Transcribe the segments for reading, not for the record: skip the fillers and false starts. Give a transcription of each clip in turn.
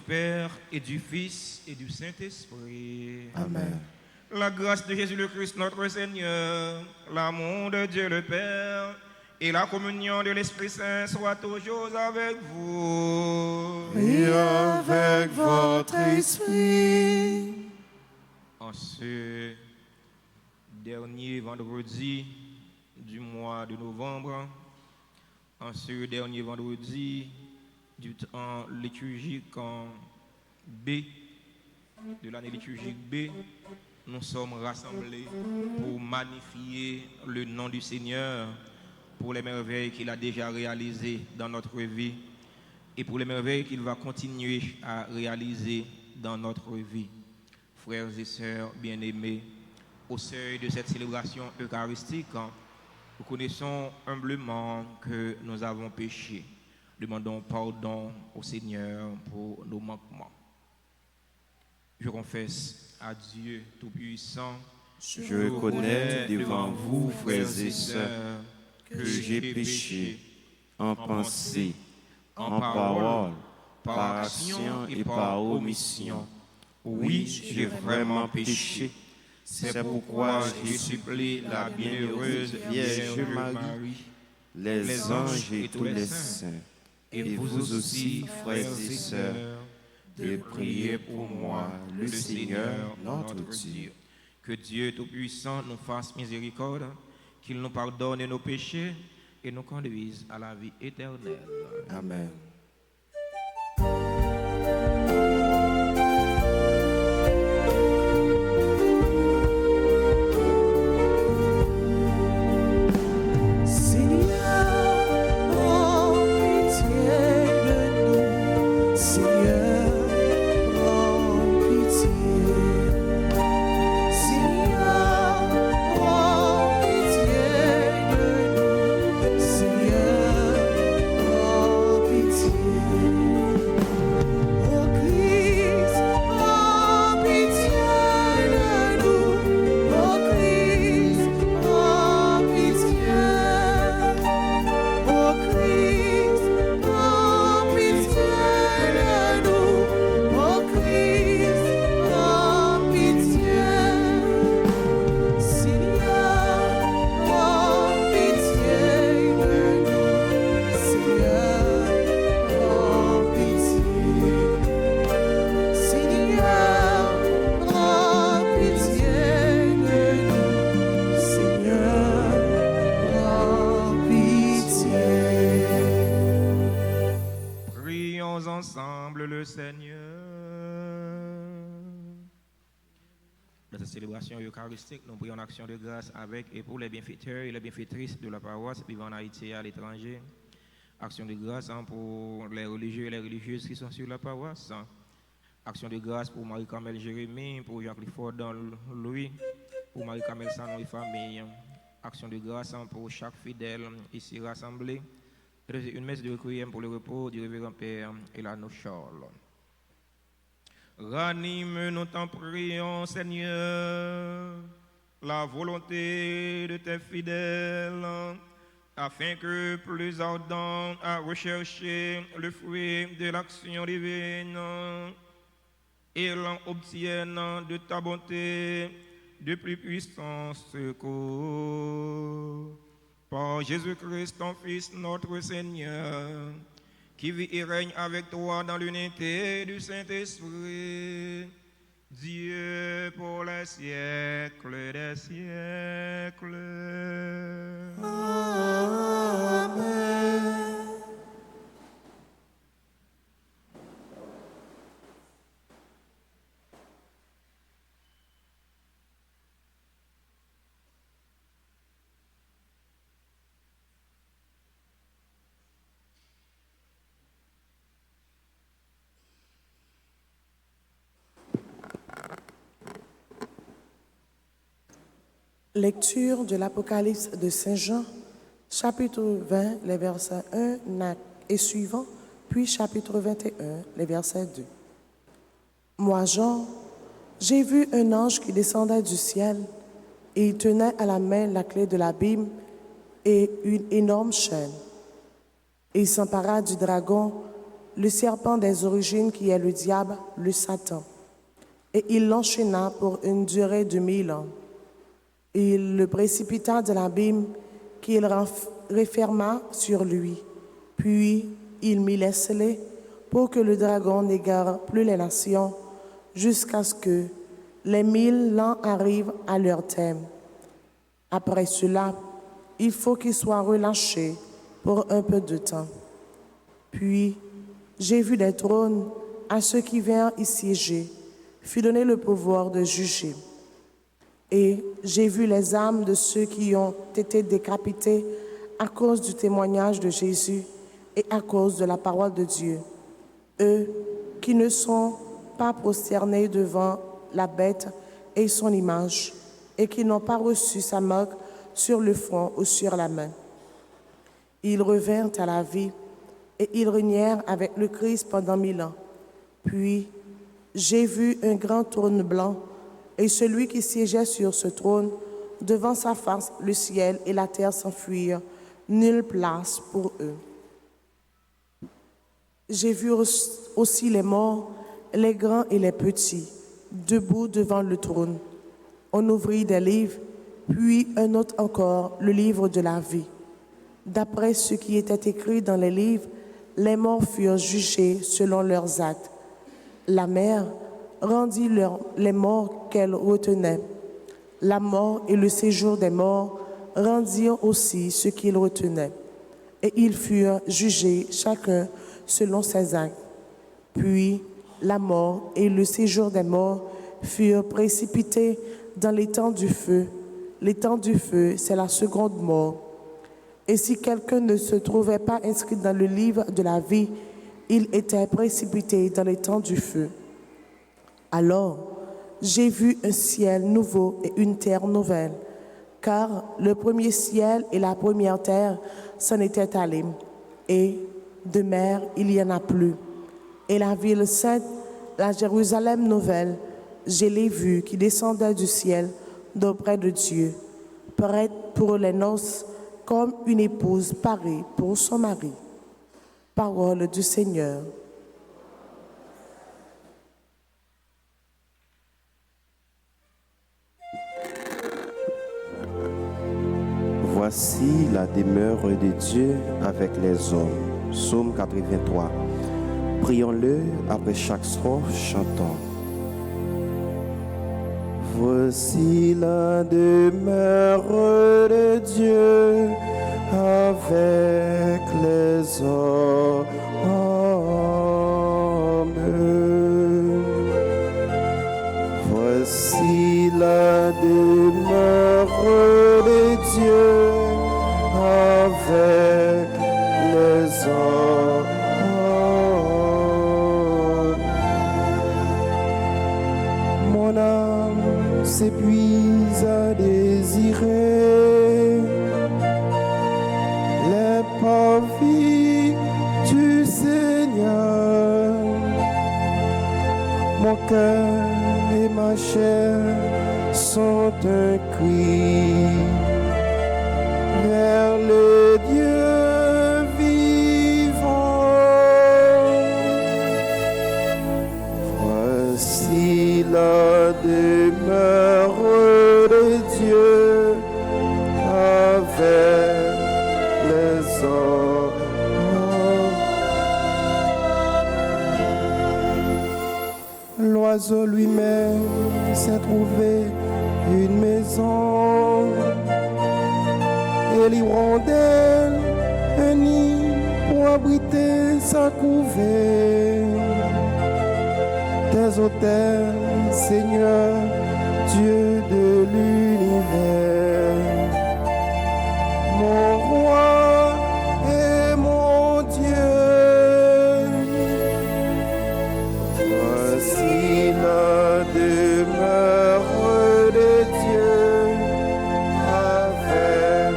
Père et du Fils et du Saint-Esprit. Amen. La grâce de Jésus le Christ notre Seigneur, l'amour de Dieu le Père et la communion de l'Esprit Saint soient toujours avec vous. Et avec votre esprit. En ce dernier vendredi du mois de novembre, en ce dernier vendredi du temps liturgique en B, de l'année liturgique B, nous sommes rassemblés pour magnifier le nom du Seigneur, pour les merveilles qu'il a déjà réalisées dans notre vie et pour les merveilles qu'il va continuer à réaliser dans notre vie. Frères et sœurs bien-aimés, au seuil de cette célébration eucharistique, nous connaissons humblement que nous avons péché. Demandons pardon au Seigneur pour nos manquements. Je confesse à Dieu Tout-Puissant, Je reconnais devant vous, frères et sœurs, que j'ai péché en pensée, en parole, par action et par omission. Oui, j'ai vraiment péché. C'est pourquoi je supplie la bienheureuse Vierge Marie, les anges et tous les saints, et vous aussi, frères et sœurs, de prier pour moi, le Seigneur notre Dieu. Que Dieu Tout-Puissant nous fasse miséricorde, qu'il nous pardonne nos péchés et nous conduise à la vie éternelle. Amen. Ensemble le Seigneur. Dans cette célébration eucharistique, nous prions en action de grâce avec et pour les bienfaiteurs et les bienfaitrices de la paroisse vivant en Haïti et à l'étranger. Action de grâce pour les religieux et les religieuses qui sont sur la paroisse. Action de grâce pour Marie-Carmel Jérémie, pour Jean-Clifford Louis, pour Marie-Carmel Sanon et famille. Action de grâce pour chaque fidèle ici rassemblé. Une messe de requiem pour le repos du révérend Père Elano Charles. Ranime-nous, t'en prions, Seigneur, la volonté de tes fidèles, afin que, plus ardents à rechercher le fruit de l'action divine, ils obtiennent de ta bonté de plus puissants secours. Par Jésus-Christ, ton Fils, notre Seigneur, qui vit et règne avec toi dans l'unité du Saint-Esprit, Dieu pour les siècles des siècles. Amen. Lecture de l'Apocalypse de Saint Jean, chapitre 20, les versets 1 et suivants, puis chapitre 21, les versets 2. Moi, Jean, j'ai vu un ange qui descendait du ciel, et il tenait à la main la clé de l'abîme et une énorme chaîne. Et il s'empara du dragon, le serpent des origines qui est le diable, le Satan. Et il l'enchaîna pour une durée de 1000 ans. Il le précipita de l'abîme qu'il referma sur lui. Puis il mit les scellés pour que le dragon n'égare plus les nations jusqu'à ce que les 1000 ans arrivent à leur terme. Après cela, il faut qu'il soit relâché pour un peu de temps. Puis j'ai vu des trônes à ceux qui vinrent y siéger, fut donné le pouvoir de juger. Et j'ai vu les âmes de ceux qui ont été décapités à cause du témoignage de Jésus et à cause de la parole de Dieu. Eux qui ne sont pas prosternés devant la bête et son image, et qui n'ont pas reçu sa marque sur le front ou sur la main. Ils revinrent à la vie et ils régnèrent avec le Christ pendant 1000 ans. Puis j'ai vu un grand trône blanc et celui qui siégeait sur ce trône, devant sa face, le ciel et la terre s'enfuirent, nulle place pour eux. J'ai vu aussi les morts, les grands et les petits, debout devant le trône. On ouvrit des livres, puis un autre encore, le livre de la vie. D'après ce qui était écrit dans les livres, les morts furent jugés selon leurs actes. La mer rendit les morts qu'elle retenait. La mort et le séjour des morts rendirent aussi ce qu'ils retenaient. Et ils furent jugés chacun selon ses actes. Puis la mort et le séjour des morts furent précipités dans l'étang du feu. L'étang du feu, c'est la seconde mort. Et si quelqu'un ne se trouvait pas inscrit dans le livre de la vie, il était précipité dans l'étang du feu. Alors, j'ai vu un ciel nouveau et une terre nouvelle, car le premier ciel et la première terre s'en étaient allés, et de mer il n'y en a plus. Et la ville sainte, la Jérusalem nouvelle, je l'ai vue qui descendait du ciel d'auprès de Dieu, prête pour les noces, comme une épouse parée pour son mari. Parole du Seigneur. Voici la demeure de Dieu avec les hommes. Psaume 83. Prions-le après chaque strophe, chantons. Voici la demeure de Dieu avec les hommes. Voici la demeure de Dieu avec les hommes. Mon âme s'épuise à désirer les parvis du Seigneur. Mon cœur et ma chair sont un cri vers le Dieu vivant. Voici la demeure de Dieu avec les hommes. L'oiseau lui-même s'est trouvé une maison, et l'hirondelle un nid pour abriter sa couvée. Tes autels, Seigneur, Dieu de l'univers, mon roi et mon Dieu. Voici la demeure de Dieu avec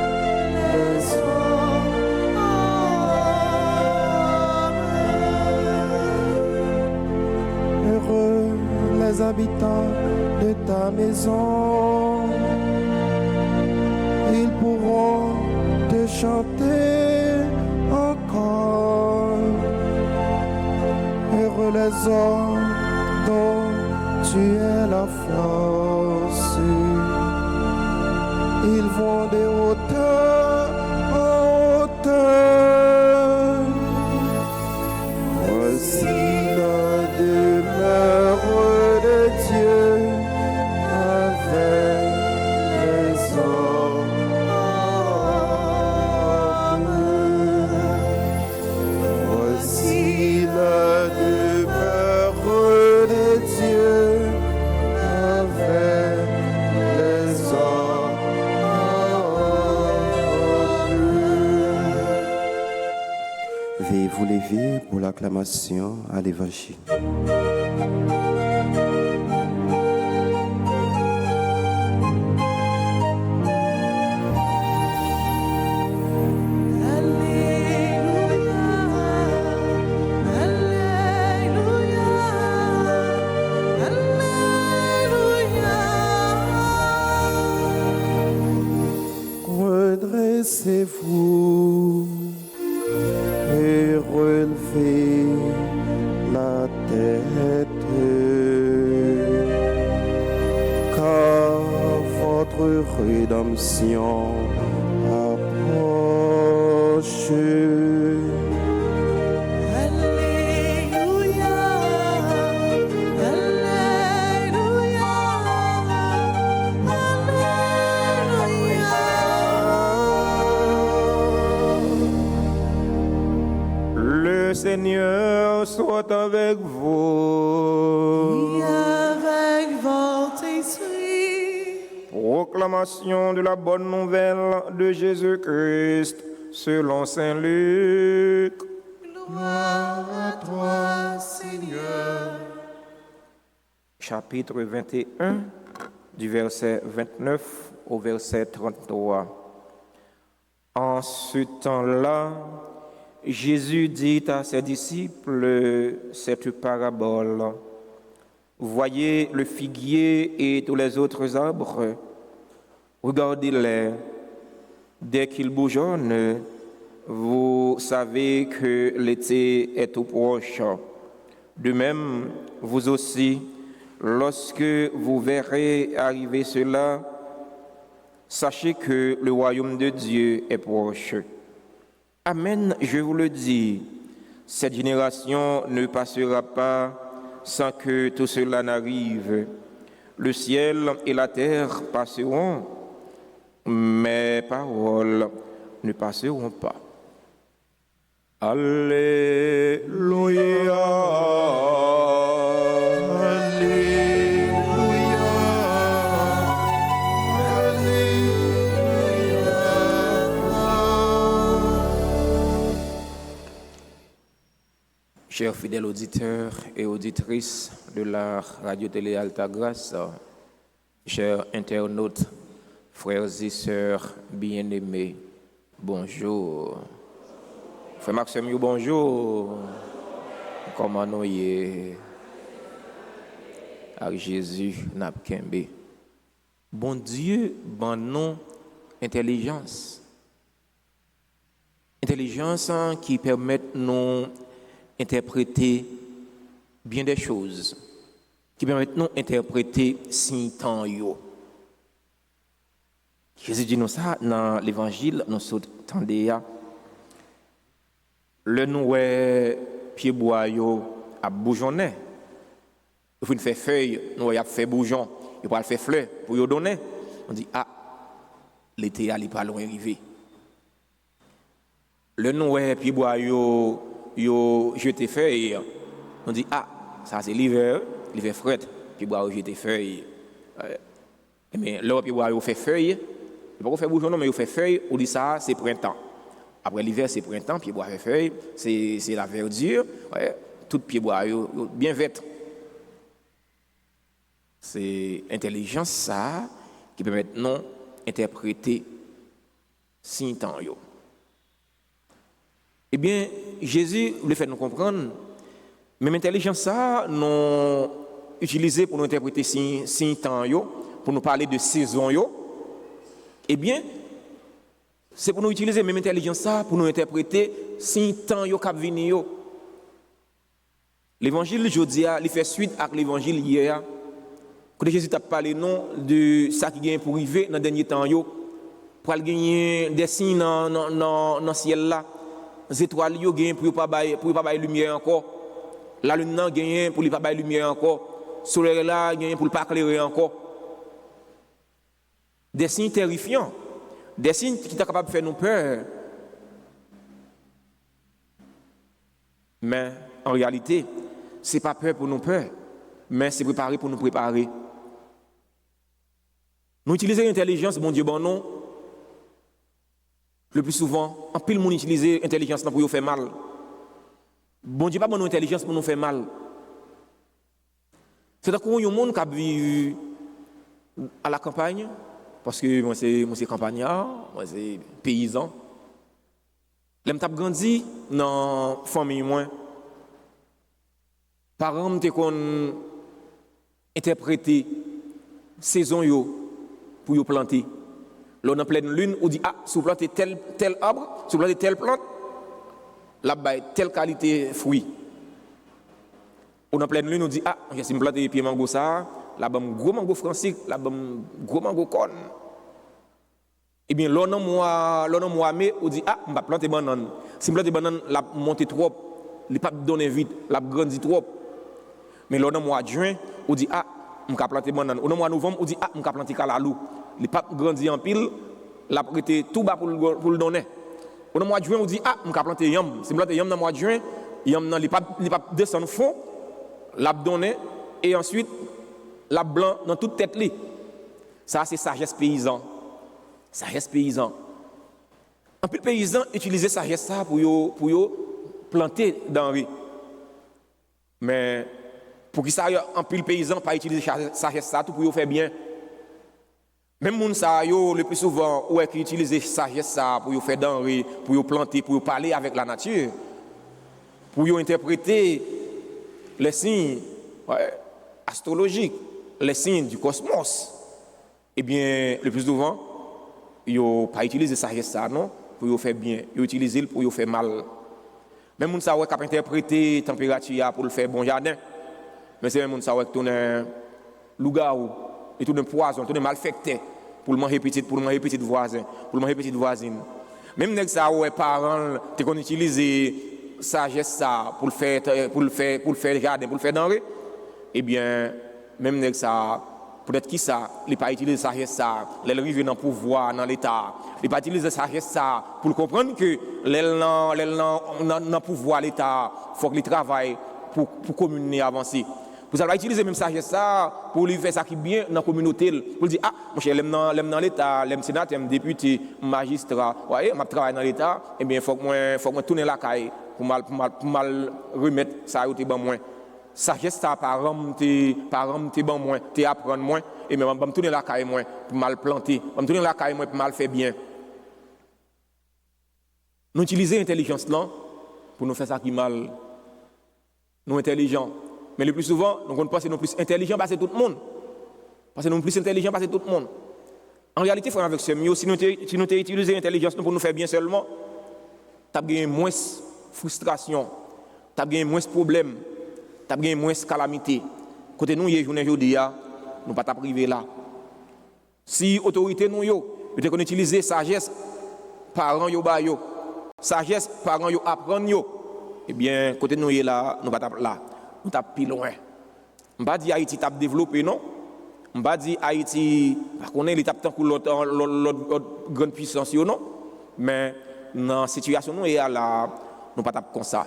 les hommes. Heureux les habitants de ta maison, ils pourront te chanter encore. raison dont tu es la force. Ils vont de hauteur en hauteur. Voici la demeure de Dieu avec les hommes. Voici la demeure de Dieu avec les hommes. Veuillez vous lever pour l'acclamation à l'Évangile. Redressez-vous et relevez la tête, car votre rédemption approche. Le Seigneur soit avec vous. Et avec votre esprit. Proclamation de la bonne nouvelle de Jésus-Christ selon Saint Luc. Gloire à toi, Seigneur. Chapitre 21, du verset 29 au verset 33. En ce temps-là, Jésus dit à ses disciples cette parabole. Voyez le figuier et tous les autres arbres. Regardez-les. Dès qu'ils bourgeonnent, vous savez que l'été est tout proche. De même, vous aussi, lorsque vous verrez arriver cela, sachez que le royaume de Dieu est proche. Amen, je vous le dis, cette génération ne passera pas sans que tout cela n'arrive. Le ciel et la terre passeront, mes paroles ne passeront pas. Alléluia. Chers fidèles auditeurs et auditrices de la radio-télé Altagrace, chers internautes, frères et sœurs bien-aimés, bonjour. Frère Maxime, bonjour. Comment nous y avec Jésus Napkembe. Bon Dieu, bon nom, intelligence. Intelligence qui permet nous interpréter bien des choses, qui permettent nous interpréter si temps yo. Jésus dit nous ça dans l'évangile, nous entendez le noué pied bois yo a bourgeonné. Il faut faire feuille, nous a fait bourgeon, il va faire fleur pour yo donner. On dit l'été il pas loin arrivé. Le noué pied bois yo jeté feuille, on dit ça c'est l'hiver fret, puis bois jeté feuille. Mais là puis bois fait feuille, il pas faire bourgeon non mais il fait feuille, on dit ça c'est printemps. Après l'hiver c'est printemps, puis bois fait feuille, c'est la verdure, tout pied bois bien vert. C'est intelligence ça qui permet non interpréter si temps yo. Eh bien, Jésus voulait faire nous comprendre, même intelligence ça, nous utilisé pour nous interpréter si temps yo, pour nous parler de saison yo. Eh bien, c'est pour nous utiliser même intelligence ça pour nous interpréter si temps yo cap vini yo. L'évangile aujourd'hui, il fait suite à l'évangile hier. Quand Jésus t'a parlé non de ça qui vient pour arriver dans le dernier temps, pour gagner des signes dans le ciel là. Les étoiles gagnent pour pas bailler lumière encore. La lune gagne pour pas bailler lumière encore. Le soleil là gagne pour pas éclairer encore. Des signes terrifiants, des signes qui sont capables de faire nous peur. Mais en réalité, ce n'est pas peur pour nous peur, mais c'est préparer pour nous préparer. Nous utilisons l'intelligence, mon Dieu, bon non. Le plus souvent, en pile, monde utilise l'intelligence pour nous faire mal. Bon Dieu, pas bon intelligence pour nous faire mal. C'est donc un monde qui vit à la campagne, parce que moi c'est campagnard, moi c'est paysan. L'aime t'a grandi dans la famille moi. Parents m'ont qu'on interpréter saison yo pour yo planter. Là en pleine lune, on dit ah, si vous plantez tel arbre, si vous plantez telle plante, là bail telle qualité fruit. On en pleine lune, on dit ah, si vous plantez pied mango ça, là bam gros mango français, là bam gros mango corn. Eh bien là non mois mai, on dit ah, on va planter banane. Si vous plantez banane, la monter trop, il pas donner vite, la grandit trop. Mais là, dans le mois de juin, on dit ah, on va planter banane. Au mois de novembre, on dit ah, on va planter calalou. Les papes grandit en pile, la prêté tout bas pour le donner. Au mois de juin, on dit ah, on va planter yam. Si on plante yam dans le mois de juin, yam dans les papes descendent fond, la donner et ensuite la blanc dans toute tête li. Ça c'est sagesse paysan. Sagesse paysan. En plus paysan utiliser sagesse ça pour planter dans la rue. Mais pour qui ça en pile paysan pas utiliser sagesse ça tout pour faire bien. Même moun ça yo le plus souvent ouais qui utiliser sagesse ça pour faire denrée, pour planter, pour parler avec la nature, pour interpréter les signes astrologiques, les signes du cosmos. Eh bien le plus souvent yo pas utiliser sagesse ça non pour faire bien, yo utiliser pour faire mal. Même moun ça ouais qui interpréter température pour le faire bon jardin. Mais c'est même ça qui tourne loup-garou, et tourne poison, tourne malfecté pour manger petit voisin, pour manger petite voisine. Même nèg ça ouais parents te qu'on utiliser sagesse ça pour le faire jardin, pour le faire denrée. Eh bien même nèg ça peut-être qui ça, il pas utiliser sagesse ça, les arriver dans pouvoir dans l'état. Il pas utiliser sagesse ça pour comprendre que les dans pouvoir l'état, faut qu'il travaille pour communier avancer. Vous allez utiliser même sagesse ça pour lui faire ça qui bien dans la communauté. Pour dire ah, mon cher, l'aime dans l'état, l'aime sénateur, l'aime député, magistrat, voyez, m'a travaillé dans l'état, eh bien faut que moi tourner la caille pour mal remettre ça au bon moins. Sagesse ça parents te bon moins, te apprendre moins et même me tourner la caille moins pour mal planter, me tourner la caille moins pour mal faire bien. Nous utiliser l'intelligence là pour nous faire ça qui mal. Nous intelligents. Mais le plus souvent, nous pensons que nous sommes plus intelligents parce que tout le monde. Parce que nous sommes plus intelligents parce que tout le monde. En réalité, frère avec ce mieux, si nous utilisons l'intelligence pour nous faire bien seulement, tu as gagné moins frustration, tu as gagné moins de problèmes, tu as gagné moins de calamité. Côté nous, il y a journée aujourd'hui, nous ne pas priver là. Si l'autorité nous peut-être qu'on utilise sagesse, parents yo, sagesse, parents yo apprendre yo, eh bien, côté nous là, nous ne pas là. Nous sommes plus loin. Je ne pas dire Haïti t'a développé, non. Je ne pas dire Haïti, on est l'étape pour l'autre grande puissance, non. Mais dans la situation, nous sommes là, nous ne pas comme ça.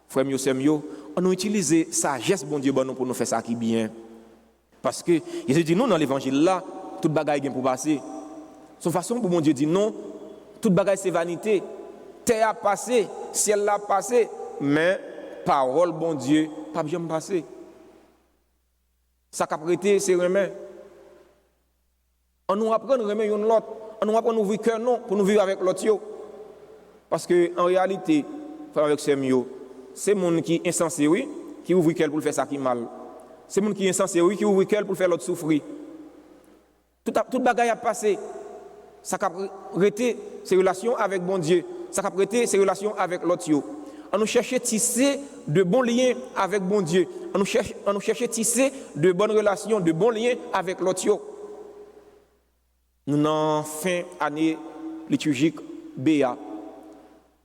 Frère mieux, c'est mieux. On a utilisé sagesse, bon Dieu, pour nous faire ça qui est bien. Parce que, Jésus dit non, dans l'évangile là, toute bagaille est pour passer. Son façon pour mon Dieu dit non, toute bagaille c'est vanité. Terre a passé, ciel a passé, mais parole, bon Dieu, pas bien passer. Ça qu'a prêté, c'est remède. On nous apprend remède une l'autre. On nous apprend nous vivre cœur non pour nous vivre avec l'autre. Parce que en réalité, avec ces mieux, c'est monde qui est insensé oui, qui ouvre cœur pour faire ça qui mal. C'est monde qui est insensé oui, qui ouvre cœur pour faire l'autre souffrir. Toute bagaille a passé. Ça qu'a prêté ses relations avec bon Dieu. Ça qu'a prêté ses relations avec l'autre. On nous cherche tisser de bons liens avec bon Dieu. On nous cherche tisser de bonnes relations, de bons liens avec l'autre. Nous avons fin année liturgique BA.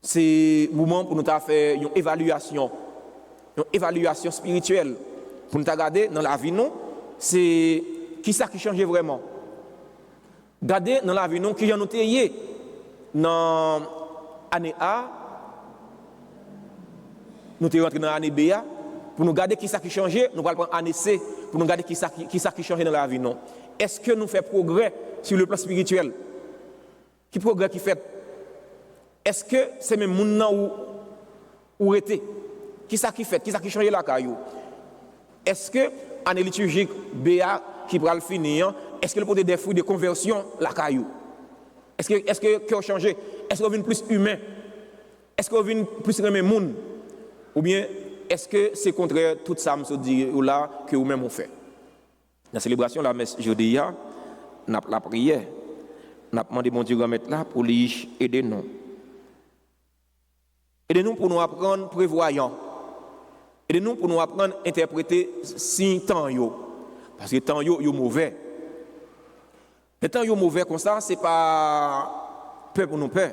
C'est le moment pour nous faire une évaluation spirituelle. Pour nous regarder dans la vie, non, c'est qui ça qui change vraiment. Regardez dans la vie, non, qui j'en ai dans l'année A, nous sommes rentrés dans l'année B, pour nous regarder qui ça qui change, nous allons prendre l'année C, pour nous regarder qui ça qui change dans la vie, non. Est-ce que nous faisons progrès sur le plan spirituel? Qui progrès qui fait? Est-ce que c'est même moun où était? Qui ça qui fait? Qui ça qui change la caillou? Est-ce que année liturgique BA qui va le finir, est-ce que le porte des fruits de conversion la caillou? Est-ce que a changé? Est-ce qu'on vient plus humain? Est-ce qu'on vient plus aimer moun? Ou bien est-ce que c'est contraire tout ça me dit ou là que vous même on fait? Dans la célébration la messe jeudi n'a la prière, n'a demandé mon Dieu remettre là pour lui aider nous. Aidez-nous pour nous apprendre prévoyant. Aidez-nous pour nous apprendre à interpréter si temps yo. Parce que temps yo mauvais. Le temps yo mauvais comme ça, c'est pas peur pour nous peur.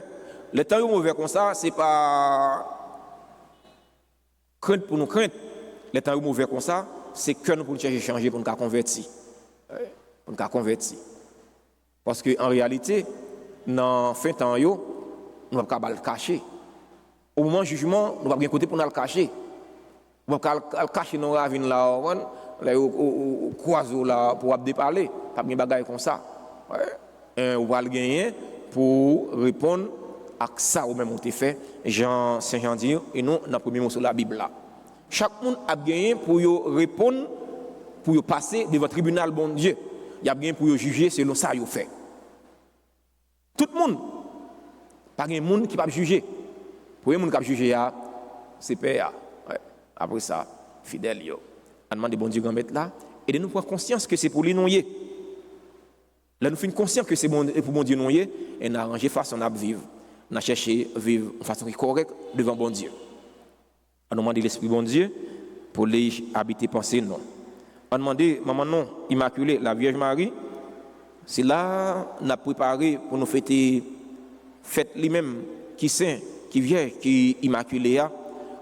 Le temps yo mauvais comme ça, c'est pas crainte pour nous crainte. Le temps yo mauvais comme ça, c'est que nous pour nous chercher changer pour nous convertir. Pour nous convertir. Parce que en réalité, dans fin temps yo, nous pas le cacher. Au moment du jugement, nous ne pouvons pas bien côté pour nous le cacher. Nous ne pouvons pas le cacher dans la ravine là, au croiseau là, pour déparler. Pas bien bagaille comme ça. On va le gagner pour répondre à ça au même temps fait. Jean Saint-Jean dit, et nous, dans le premier mot sur la Bible là. Chaque monde a gagné pour répondre, pour passer devant le tribunal, bon Dieu. Il a gagné pour juger selon ça qu'il fait. Tout le monde. Pas de monde qui va juger. Pour les gens qui ont jugé, c'est père. Après ça, fidèle. On demande bon Dieu de mettre là. Et de nous prendre conscience que c'est pour lui nouer. Là, nous faisons conscience que c'est pour bon Dieu nouer. Et nous arranger façon à vivre. Nous chercher à vivre de façon correcte devant bon Dieu. On demande l'Esprit bon Dieu pour les habiter, penser non. On demande maman non, Immaculée, la Vierge Marie. C'est là qu'on a préparé pour nous fêter fête lui-même qui saint. Qui vient, qui est immaculé,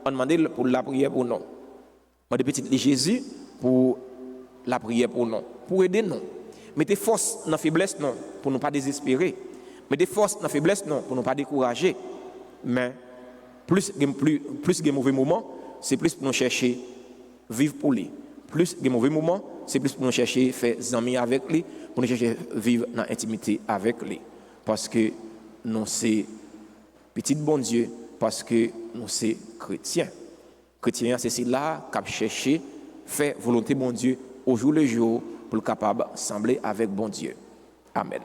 on demande pour la prière pour nous. On demande petit Jésus pour la prière pour nous, pour aider nous. Mettez force dans la faiblesse non, pour ne pas désespérer. Mettez force dans la faiblesse non, pour ne pas décourager. Mais plus de mauvais moments, c'est plus pour nous chercher vivre pour lui. Plus de mauvais moments, c'est plus pour nous chercher faire amis avec lui, pour nous chercher vivre dans l'intimité avec lui. Parce que nous c'est petit bon Dieu, parce que nous sommes chrétiens. Chrétiens, c'est là qu'on cherche faire volonté bon Dieu au jour le jour pour le capable de sembler avec bon Dieu. Amen.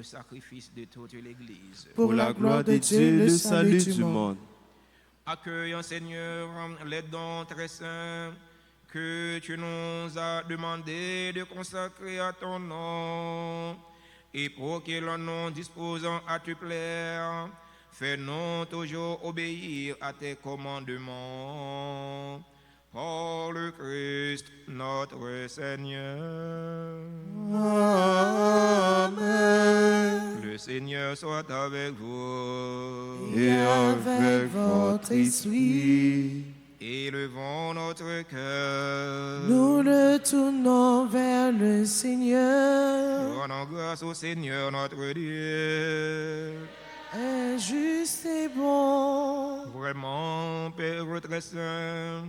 sacrifice de toute l'Église. Pour la gloire de Dieu, le salut du monde. Accueillons, Seigneur, les dons très saints que tu nous as demandé de consacrer à ton nom, et pour que l'on nous disposant à te plaire, fais-nous toujours obéir à tes commandements. Par le Christ, notre Seigneur. Amen. Le Seigneur soit avec vous. Et avec votre esprit, Élevons notre cœur. nous le tournons vers le Seigneur. Rendons grâce au Seigneur notre Dieu. Injuste et bon, Vraiment, Père très saint,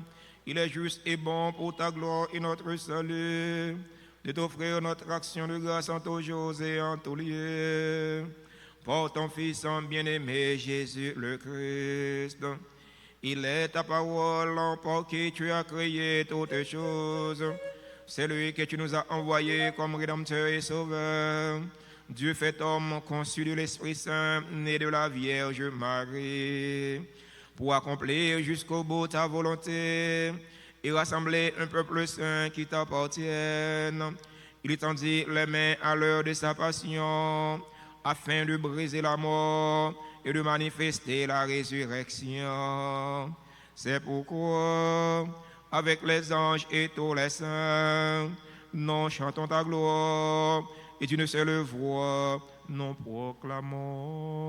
il est juste et bon pour ta gloire et notre salut de t'offrir notre action de grâce en tous jours et en tous lieux. Par ton Fils bien-aimé Jésus le Christ. Il est ta parole par qui tu as créé toutes choses. C'est lui que tu nous as envoyé comme Rédempteur et Sauveur. Dieu fait homme, conçu de l'Esprit Saint, né de la Vierge Marie, pour accomplir jusqu'au bout ta volonté et rassembler un peuple saint qui t'appartienne. Il tendit les mains à l'heure de sa passion, afin de briser la mort et de manifester la résurrection. C'est pourquoi, avec les anges et tous les saints, nous chantons ta gloire, et d'une seule voix, nous proclamons.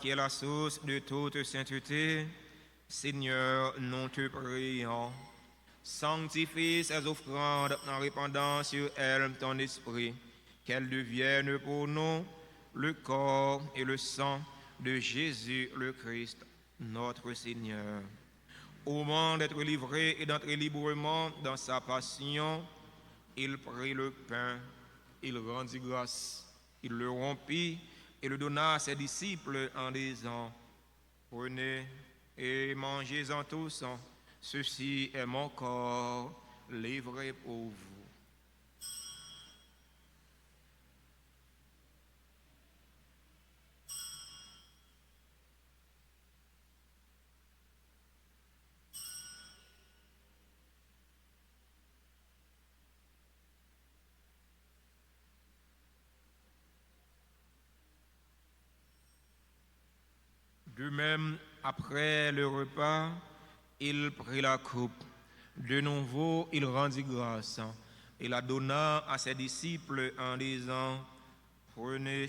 Qui est la source de toute sainteté, Seigneur, nous te prions. Sanctifie ces offrandes en répandant sur elles ton esprit, qu'elles deviennent pour nous le corps et le sang de Jésus le Christ, notre Seigneur. Au moment d'être livré et d'entrer librement dans sa passion, il prit le pain, il rendit grâce, il le rompit et le donna à ses disciples en disant, prenez et mangez-en tous, ceci est mon corps livré pour vous. De même, après le repas, il prit la coupe. De nouveau, il rendit grâce et la donna à ses disciples en disant, prenez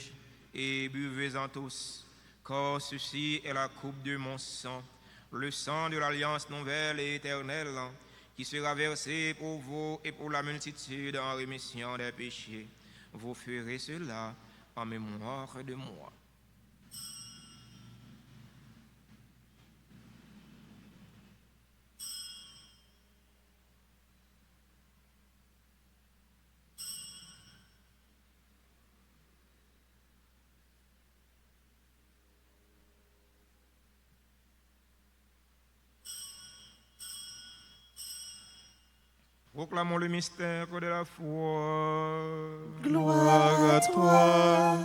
et buvez-en tous, car ceci est la coupe de mon sang, le sang de l'alliance nouvelle et éternelle, qui sera versé pour vous et pour la multitude en rémission des péchés. Vous ferez cela en mémoire de moi. Proclamons le mystère de la foi. Gloire à toi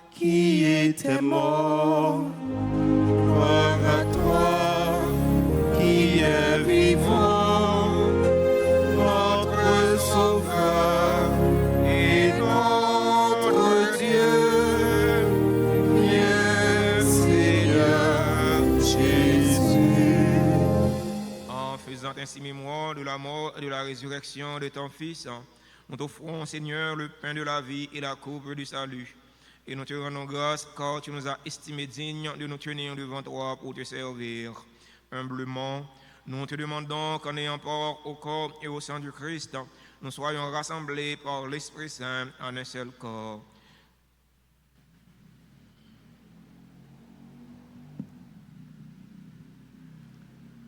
qui étais mort. Gloire à toi qui est vivant, notre Sauveur et notre Dieu, bien Seigneur Jésus. En faisant ainsi mémoire de la mort et de la résurrection de ton Fils, nous t'offrons, Seigneur, le pain de la vie et la coupe du salut. Et nous te rendons grâce car tu nous as estimés dignes de nous tenir devant toi pour te servir. Humblement, nous te demandons qu'en ayant part au corps et au sang du Christ, nous soyons rassemblés par l'Esprit Saint en un seul corps.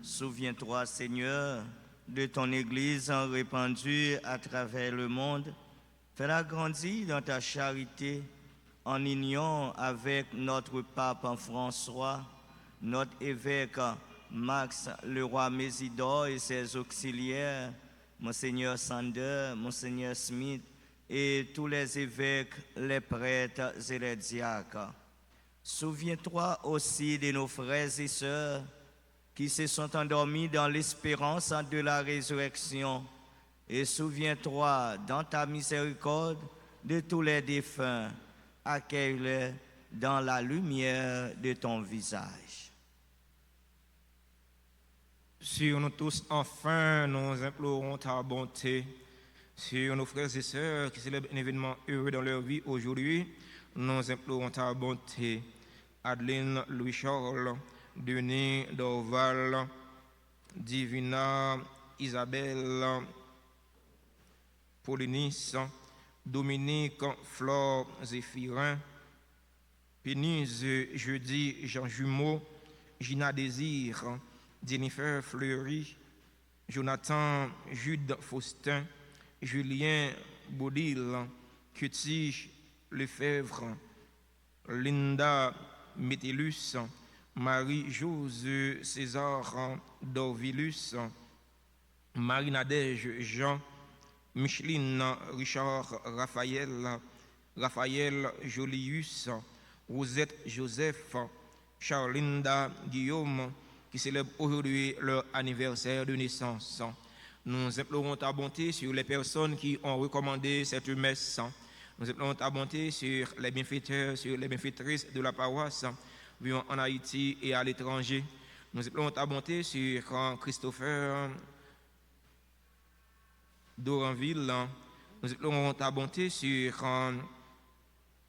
Souviens-toi, Seigneur, de ton Église répandue à travers le monde. Fais-la grandir dans ta charité, en union avec notre pape François, notre évêque Max le roi Mésidor et ses auxiliaires, Monseigneur Sander, Monseigneur Smith et tous les évêques, les prêtres et les diacres. Souviens-toi aussi de nos frères et sœurs qui se sont endormis dans l'espérance de la résurrection. Et souviens-toi dans ta miséricorde de tous les défunts. Accueille-les dans la lumière de ton visage. Sur nous tous, enfin, nous implorons ta bonté. Sur nos frères et sœurs qui célèbrent un événement heureux dans leur vie aujourd'hui, nous implorons ta bonté. Adeline, Louis-Charles, Denis, Dorval, Divina, Isabelle, Paulinis, Dominique, Flore, Zéphirin, Pénise, Jeudi, Jean Jumeau, Gina Désir, Jennifer Fleury, Jonathan, Jude Faustin, Julien Baudil, Cutie Lefebvre, Linda Métellus, Marie-Jose César Dorvilus, Marie-Nadège Jean, Micheline Richard Raphaël Jolius, Rosette Joseph, Charlinda Guillaume, qui célèbrent aujourd'hui leur anniversaire de naissance. Nous implorons ta bonté sur les personnes qui ont recommandé cette messe. Nous implorons ta bonté sur les bienfaiteurs, sur les bienfaitrices de la paroisse vivant en Haïti et à l'étranger. Nous implorons ta bonté sur Christopher Doranville. Nous implorons ta bonté sur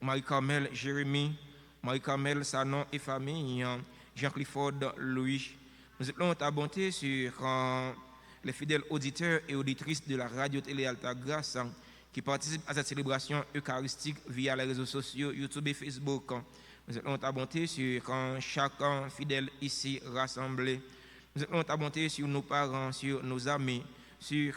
Marie-Carmel Jérémy, Marie-Carmel Sanon et famille, Jean-Clifford Louis. Nous implorons ta bonté sur les fidèles auditeurs et auditrices de la radio-télé Alta Grâce qui participent à cette célébration eucharistique via les réseaux sociaux YouTube et Facebook. Nous implorons ta bonté sur chacun fidèle ici rassemblé. Nous implorons ta bonté sur nos parents, sur nos amis, sur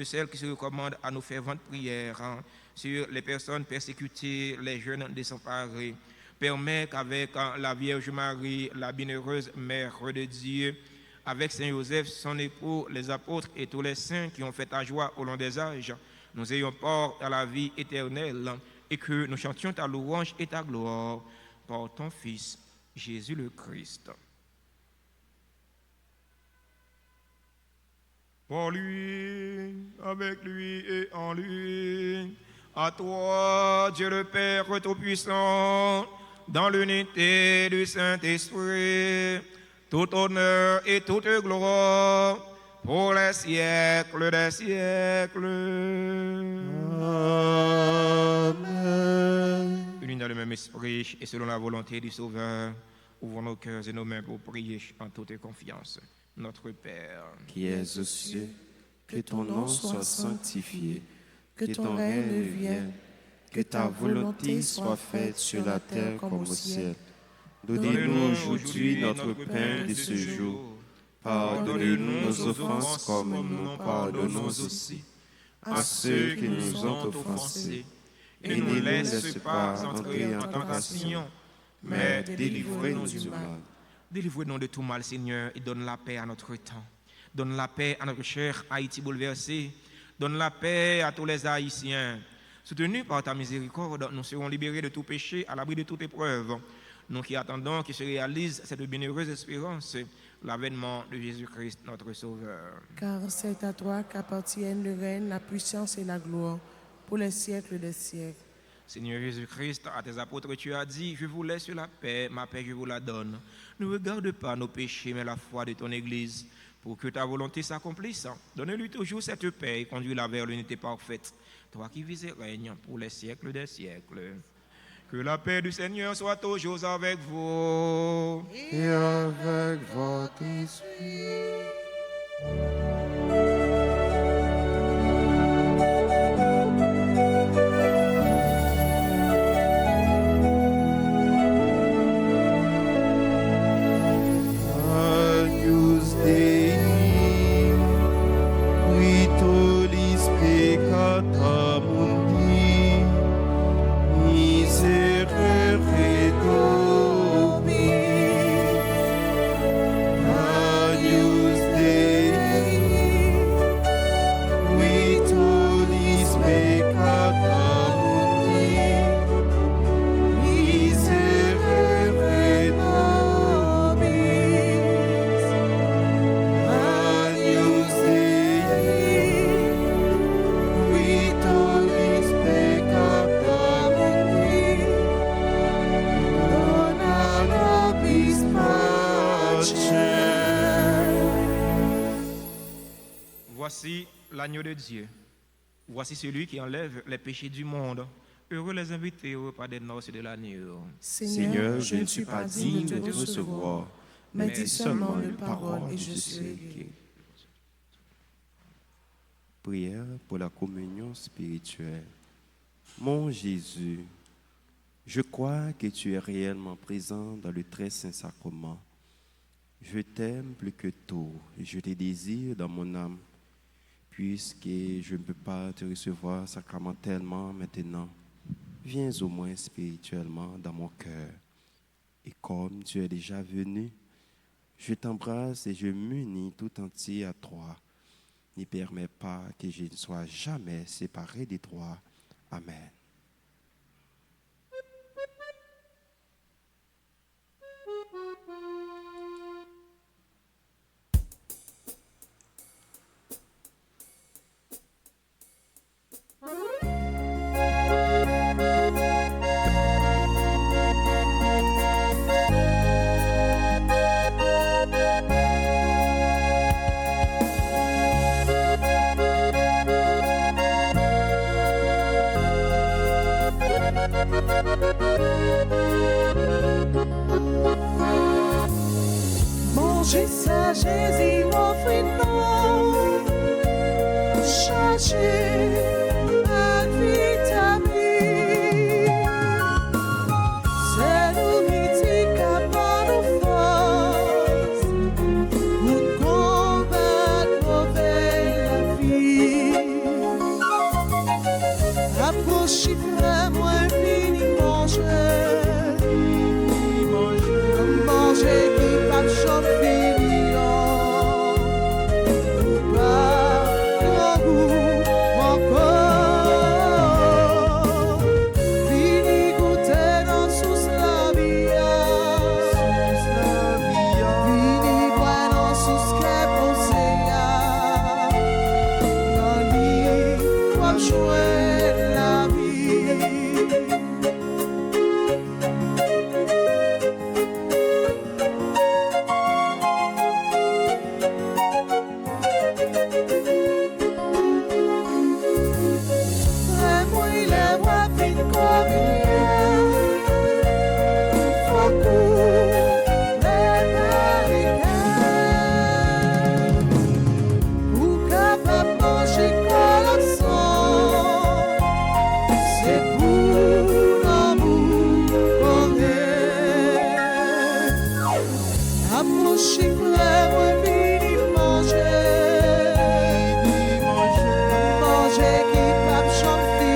celles qui se recommandent à nos ferventes prières, sur les personnes persécutées, les jeunes désemparés. Permets qu'avec la Vierge Marie, la bienheureuse Mère de Dieu, avec Saint Joseph, son époux, les apôtres et tous les saints qui ont fait ta joie au long des âges, nous ayons part à la vie éternelle et que nous chantions ta louange et ta gloire par ton Fils, Jésus le Christ. Pour lui, avec lui et en lui, à toi, Dieu le Père Tout-Puissant, dans l'unité du Saint-Esprit, tout honneur et toute gloire pour les siècles des siècles. Amen. Unis dans le même esprit et selon la volonté du Sauveur, ouvrons nos cœurs et nos mains pour prier en toute confiance. Notre Père, Qui es aux cieux, que ton nom soit sanctifié, que ton règne vienne, que ta volonté soit faite sur la terre comme au ciel. Donnez-nous aujourd'hui notre pain de ce jour. Pardonnez-nous nos offenses comme nous pardonnons aussi à ceux qui nous ont offensés. Et ne nous laisse pas entrer en tentation, mais délivrez-nous du mal. délivrez-nous de tout mal, Seigneur, et donne la paix à notre temps. Donne la paix à notre cher Haïti bouleversé. Donne la paix à tous les Haïtiens. Soutenus par ta miséricorde, nous serons libérés de tout péché, à l'abri de toute épreuve. Nous qui attendons qu'il se réalise cette bienheureuse espérance, l'avènement de Jésus-Christ, notre Sauveur. Car c'est à toi qu'appartiennent le règne, la puissance et la gloire, pour les siècles des siècles. Seigneur Jésus-Christ, à tes apôtres, tu as dit, je vous laisse la paix, ma paix je vous la donne. Ne regarde pas nos péchés, mais la foi de ton Église, pour que ta volonté s'accomplisse. Donne-lui toujours cette paix et conduis-la vers l'unité parfaite. Toi qui vis et règnes pour les siècles des siècles. Que la paix du Seigneur soit toujours avec vous. Et avec votre esprit. Agnus Dei, qui tollis peccata mundi, miserere nobis. Agnus Dei, qui tollis peccata mundi, miserere nobis. Agnus Dei, qui tollis peccata mundi, dona nobis pacem. Voici l'agneau de Dieu. Voici celui qui enlève les péchés du monde. Heureux les invités au repas des noces de l'agneau. Seigneur, je ne suis pas digne de te recevoir, mais dis seulement une parole et je serai guéri. Prière pour la communion spirituelle. Mon Jésus, je crois que tu es réellement présent dans le très saint sacrement. Je t'aime plus que tout et je te désire dans mon âme, puisque je ne peux pas te recevoir sacramentellement maintenant. Viens au moins spirituellement dans mon cœur. Et comme tu es déjà venu, je t'embrasse et je m'unis tout entier à toi. Ne permets pas que je ne sois jamais séparé de toi. Amen. Manger ça, Jésus m'offre non, chercher un vitamine. C'est l'unité qui apporte nos forces pour combattre mauvaise la vie. Approchez vraiment infiniment, manger qui va chauffer. Manger qui va chauffer.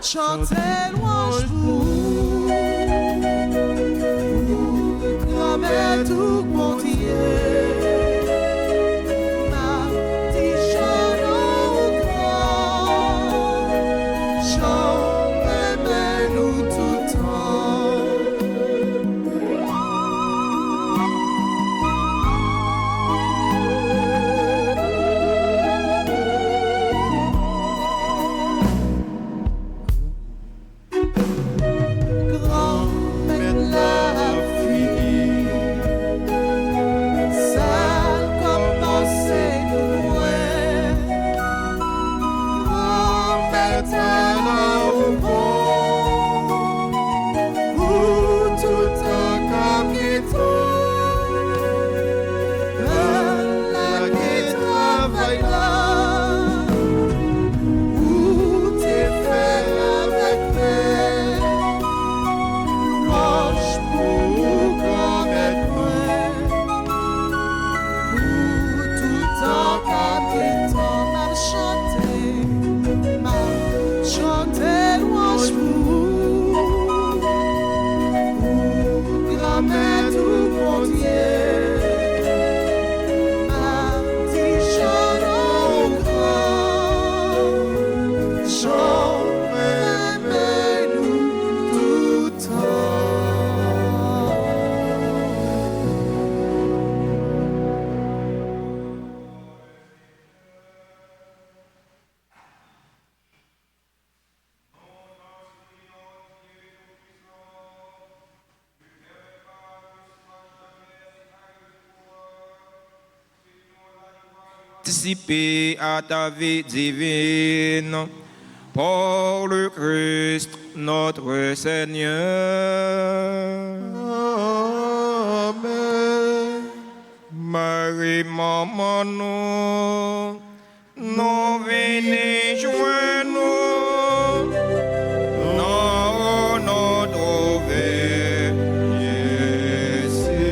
chanter louange vous, grand-mère tout bon Dieu. Participer à ta vie divine pour le Christ notre Seigneur. Amen. Marie, maman, nous venez joindre nous, notre veille ici.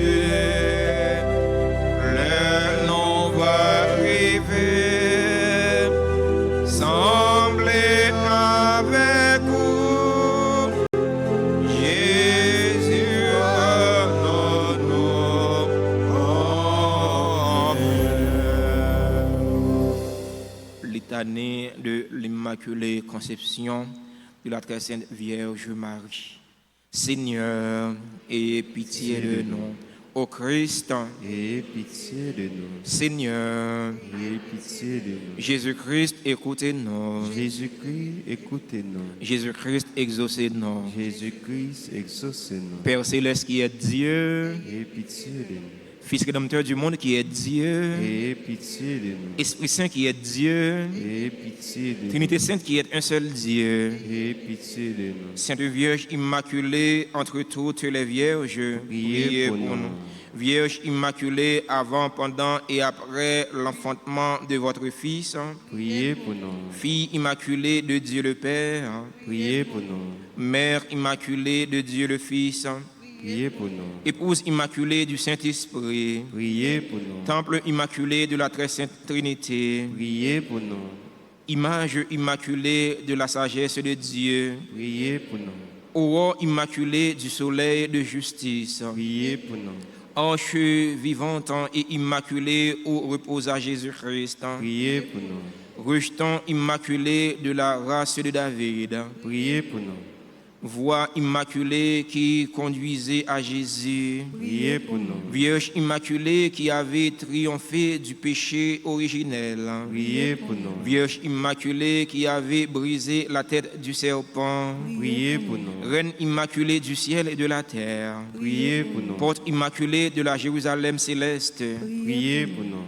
Le nom va arriver, sembler avec vous. Jésus, Litanie de l'Immaculée Conception de la Très Sainte Vierge Marie. Seigneur, aie pitié de nous. Ô Christ, Aie pitié de nous. Seigneur, Aie pitié de nous. Jésus-Christ, écoutez-nous. Jésus-Christ, écoutez-nous. Jésus-Christ, exaucez-nous. Jésus-Christ, exaucez-nous. Père céleste qui est Dieu, Aie pitié de nous. Fils rédempteur du monde qui est Dieu, Aie pitié de nous. Esprit Saint qui est Dieu, Aie pitié de nous. Trinité Sainte qui est un seul Dieu, Aie pitié de nous. Sainte Vierge Immaculée entre toutes les vierges, Priez pour nous. Vierge Immaculée avant, pendant et après l'enfantement de votre Fils, Priez pour nous. Fille Immaculée de Dieu le Père, Priez pour nous. Mère Immaculée de Dieu le Fils, Priez pour nous. Épouse Immaculée du Saint-Esprit, Priez pour nous. Temple immaculé de la Très Sainte Trinité, Priez pour nous. Image immaculée de la sagesse de Dieu, Priez pour nous. aurore immaculée du soleil de justice, Priez pour nous. ange vivante et immaculée où reposa Jésus-Christ, Priez pour nous. rejeton immaculé de la race de David, Priez pour nous. voie immaculée qui conduisait à Jésus, Priez pour nous. Vierge immaculée qui avait triomphé du péché originel, Priez pour nous. Vierge immaculée qui avait brisé la tête du serpent, Priez pour nous. Reine immaculée du ciel et de la terre, Priez pour nous. porte immaculée de la Jérusalem céleste, Priez pour nous.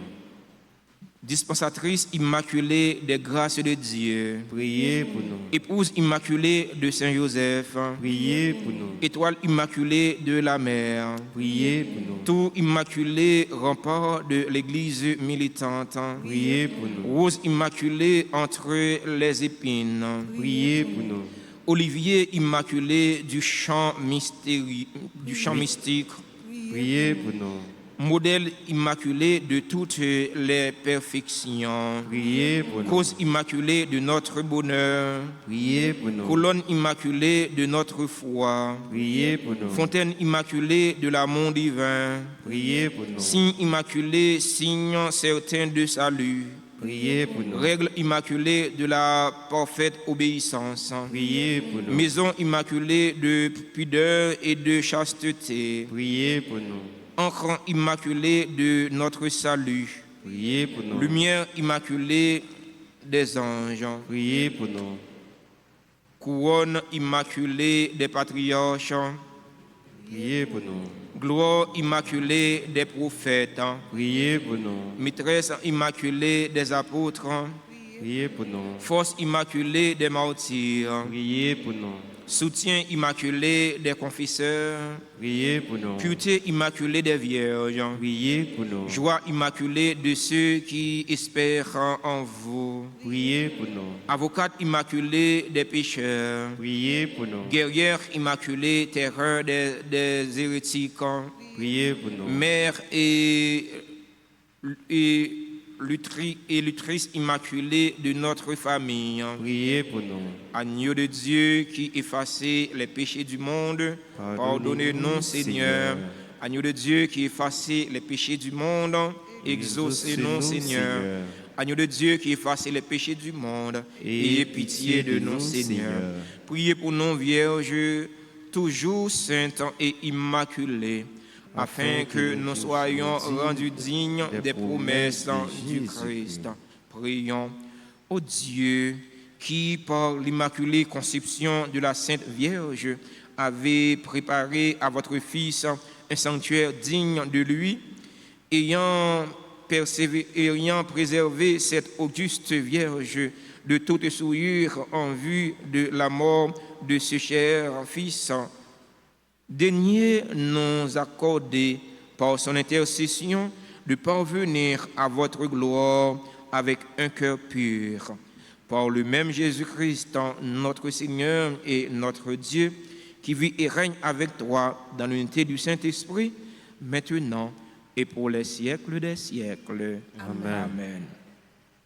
dispensatrice immaculée des grâces de Dieu, Priez pour nous. épouse immaculée de Saint Joseph, Priez pour nous. étoile immaculée de la mer, Priez pour nous. tout immaculé rempart de l'Église militante, Priez pour nous. rose immaculée entre les épines, Priez pour nous. olivier immaculé du champ mystique, Priez pour nous. modèle immaculé de toutes les perfections, Priez pour nous. cause immaculée de notre bonheur, Priez pour nous. colonne immaculée de notre foi, Priez pour nous. fontaine immaculée de l'amour divin, Priez pour nous. signe immaculé, signe certain de salut, Priez pour nous. règle immaculée de la parfaite obéissance, Priez pour nous. maison immaculée de pudeur et de chasteté, Priez pour nous. encre immaculé de notre salut, Priez pour nous. lumière immaculée des anges, Priez pour nous. couronne immaculée des patriarches, Priez pour nous. gloire immaculée des prophètes, Priez pour nous. maîtresse immaculée des apôtres, Priez pour nous. force immaculée des martyrs, Priez pour nous. soutien immaculé des confesseurs, Priez pour nous. pureté immaculée des vierges, Priez pour nous. joie immaculée de ceux qui espèrent en vous, Priez pour nous. avocate immaculée des pécheurs, Priez pour nous. guerrière immaculée, terreur des hérétiques, Priez pour nous. mère et lutrice immaculée de notre famille, Priez pour nous. agneau de Dieu qui effacez les péchés du monde, pardonnez-nous, Seigneur. Agneau de Dieu qui effacez les péchés du monde, exaucez-nous, Seigneur. Agneau de Dieu qui effacez les péchés du monde, ayez pitié de nous, Seigneur. Priez pour nous, Vierge, toujours sainte et immaculée, afin que nous soyons rendus dignes des promesses du Christ. Prions. Ô Dieu, qui par l'immaculée conception de la Sainte Vierge avait préparé à votre Fils un sanctuaire digne de lui, ayant préservé cette auguste Vierge de toute souillure en vue de la mort de ce cher Fils, daignez nous accorder par son intercession de parvenir à votre gloire avec un cœur pur. Par le même Jésus-Christ, notre Seigneur et notre Dieu, qui vit et règne avec toi dans l'unité du Saint-Esprit, maintenant et pour les siècles des siècles. Amen. Amen.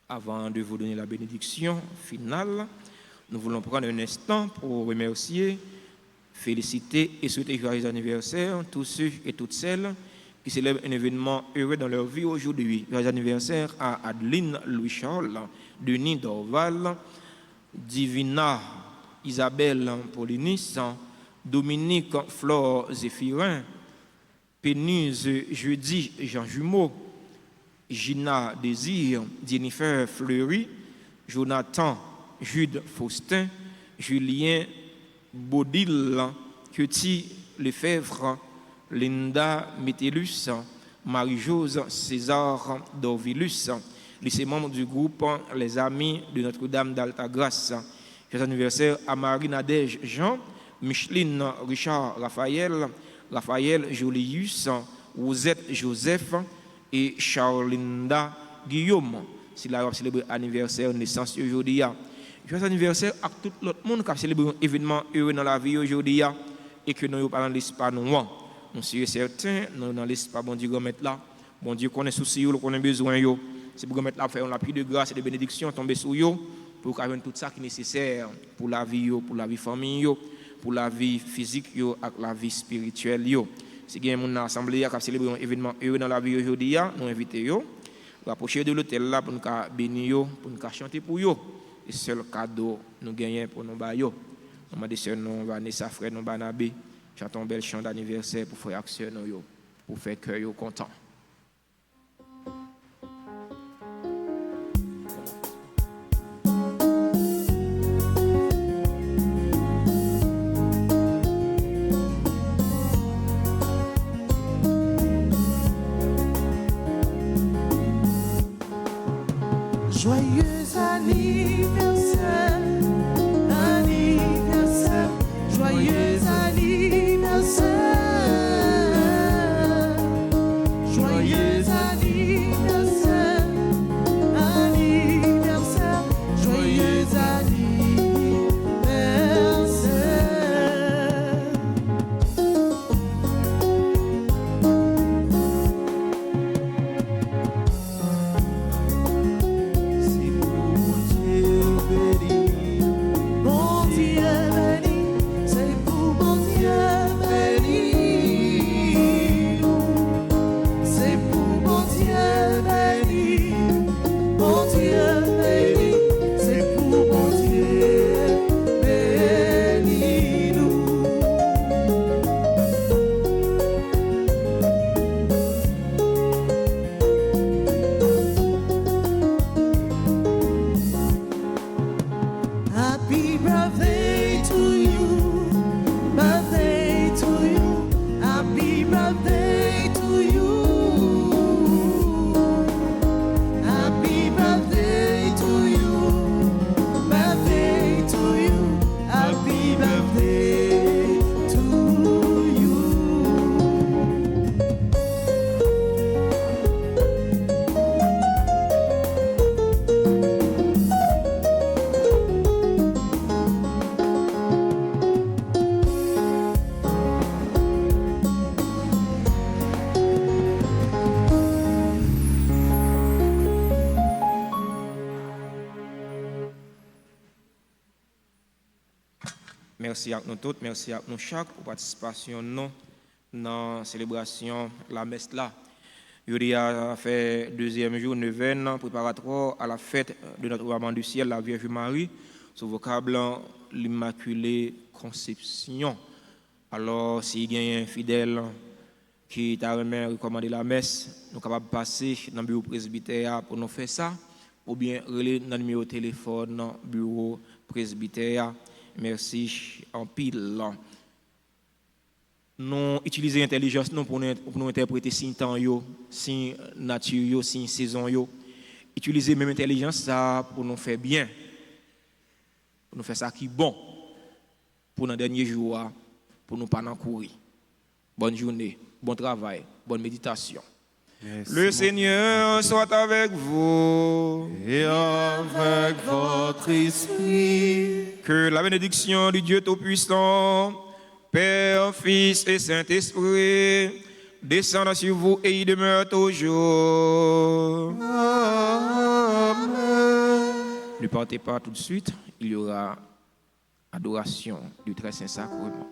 Avant de vous donner la bénédiction finale, nous voulons prendre un instant pour remercier, féliciter et souhaiter joyeux anniversaire tous ceux et toutes celles qui célèbrent un événement heureux dans leur vie aujourd'hui. Joyeux anniversaire à Adeline Louis-Charles, Denis Dorval, Divina Isabelle Paulinis, Dominique Flore Zéphirin, Pénuse Jeudi Jean Jumeau, Gina Désir, Jennifer Fleury, Jonathan Jude Faustin, Julien Baudil, Cutie Lefebvre, Linda Métellus, Marie-Jose César Dorvilus, les membres du groupe Les Amis de Notre-Dame d'Altagrace. Joyeux anniversaire à Marie-Nadège Jean, Micheline Richard Raphaël Jolius, Rosette Joseph et Charlinda Guillaume. C'est là célébrer l'anniversaire de naissance aujourd'hui. Joyeux anniversaire à tout l'autre monde qui a célébré un événement heureux dans la vie aujourd'hui et que nous ne parlons pas dans l'espace noir. Nous sommes certains, nous dans l'espace, bon Dieu, remettre là. Bon Dieu, connaît souci, connaît besoin. C'est pour remettre là, faire un appui de grâce et de bénédiction tomber sur eux pour qu'on ait tout ça qui est nécessaire pour la vie, pour la vie famille, pour la vie physique et la vie spirituelle. Si vous avez une assemblée qui a célébré un événement heureux dans la vie aujourd'hui, nous invitons à approcher de l'hôtel là pour nous bénir, pour nous chanter pour eux. Et c'est le cadeau que nous gagnons pour nos baillots. Nous demandons à nous, Vanessa, frère, nous, Banabé, chantons un bel chant d'anniversaire pour faire action, pour faire cœur content. Joyeux anniversaire, anniversaire, joyeux anniversaire, joyeux anniversaire, anniversaire, joyeux anniversaire. Merci à nous tous, merci à nous chaque pour participation non dans la célébration la messe là. Il a fait deuxième jour neuvaine préparatoire à la fête de notre maman du ciel, la Vierge Marie, sous vocable l'Immaculée Conception. Alors, s'il y a un fidèle qui t'a recommandé la messe, nous sommes capables de passer dans le bureau presbytère pour nous faire ça, ou bien relayer dans le numéro de téléphone dans le bureau presbytère. Merci en pile. Nous utilisons l'intelligence pour nous interpréter si temps yo, si nature yo, si saison yo. Utiliser même intelligence ça pour nous faire bien. Pour nous faire ça qui est bon. Pour nos derniers jours, pour nous pas courir. Bonne journée, bon travail, bonne méditation. Merci. Le Seigneur soit avec vous. Et avec votre esprit. Que la bénédiction du Dieu Tout-Puissant, Père, Fils et Saint-Esprit, descende sur vous et y demeure toujours. Amen. Ne partez pas tout de suite, il y aura adoration du très saint sacrement.